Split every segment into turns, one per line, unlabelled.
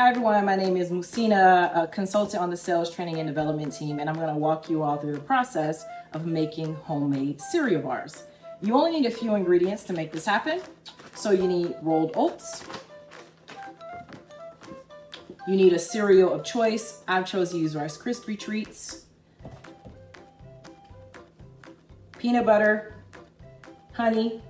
Hi everyone, my name is Muhsinah, a consultant on the sales training and development team, and I'm going to walk you all through the process of making homemade cereal bars. You only need a few ingredients to make this happen. So you need rolled oats. You need a cereal of choice. I've chosen to use Rice Krispie Treats. Peanut butter, honey,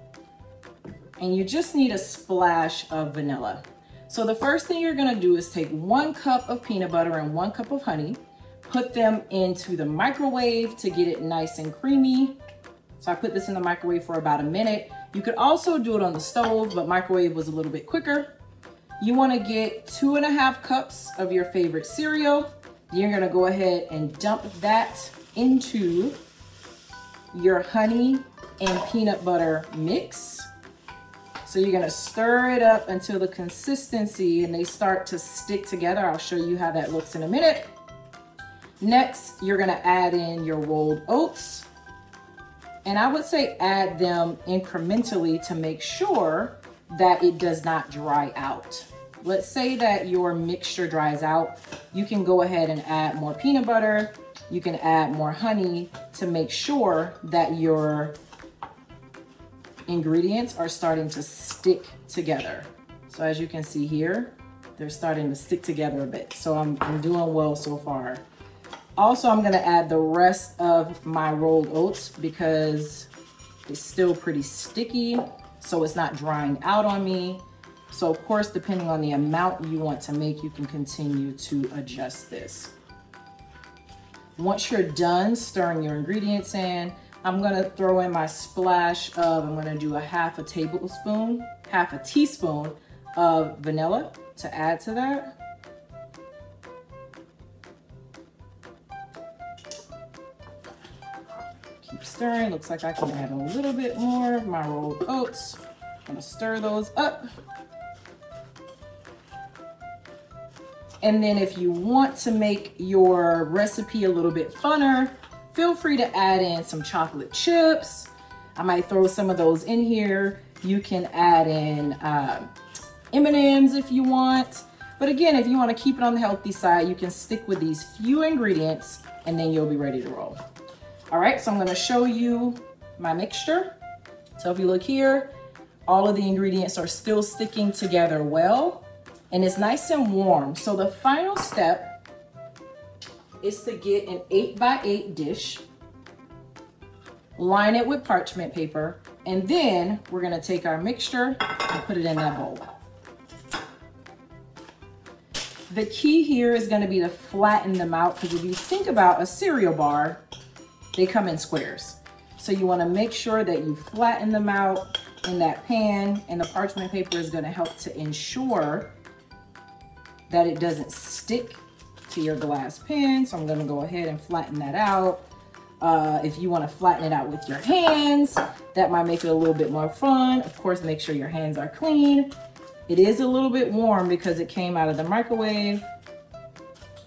and you just need a splash of vanilla. So the first thing you're gonna do is take 1 cup of peanut butter and 1 cup of honey, put them into the microwave to get it nice and creamy. So I put this in the microwave for about a minute. You could also do it on the stove, but microwave was a little bit quicker. You wanna get 2.5 cups of your favorite cereal. You're gonna go ahead and dump that into your honey and peanut butter mix. So you're gonna stir it up until the consistency and they start to stick together. I'll show you how that looks in a minute. Next, you're gonna add in your rolled oats. And I would say add them incrementally to make sure that it does not dry out. Let's say that your mixture dries out. You can go ahead and add more peanut butter. You can add more honey to make sure that your ingredients are starting to stick together. So as you can see here, they're starting to stick together a bit. So I'm doing well so far. Also, I'm gonna add the rest of my rolled oats because it's still pretty sticky, so it's not drying out on me. So of course, depending on the amount you want to make, you can continue to adjust this. Once you're done stirring your ingredients in, I'm gonna throw in my splash of, I'm gonna do a half a teaspoon of vanilla to add to that. Keep stirring, looks like I can add a little bit more of my rolled oats. I'm gonna stir those up. And then if you want to make your recipe a little bit funner, feel free to add in some chocolate chips. I might throw some of those in here. You can add in M&Ms if you want. But again, if you want to keep it on the healthy side, you can stick with these few ingredients and then you'll be ready to roll. All right, so I'm going to show you my mixture. So if you look here, all of the ingredients are still sticking together well, and it's nice and warm. So the final step is to get an 8x8 dish, line it with parchment paper, and then we're gonna take our mixture and put it in that bowl. The key here is gonna be to flatten them out, because if you think about a cereal bar, they come in squares. So you wanna make sure that you flatten them out in that pan, and the parchment paper is gonna help to ensure that it doesn't stick to your glass pan. So I'm gonna go ahead and flatten that out. If you wanna flatten it out with your hands, that might make it a little bit more fun. Of course, make sure your hands are clean. It is a little bit warm because it came out of the microwave,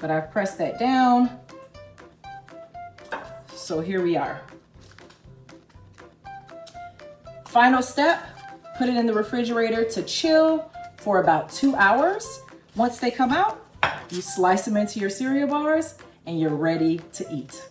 but I've pressed that down. So here we are. Final step, put it in the refrigerator to chill for about 2 hours. Once they come out, you slice them into your cereal bars and you're ready to eat.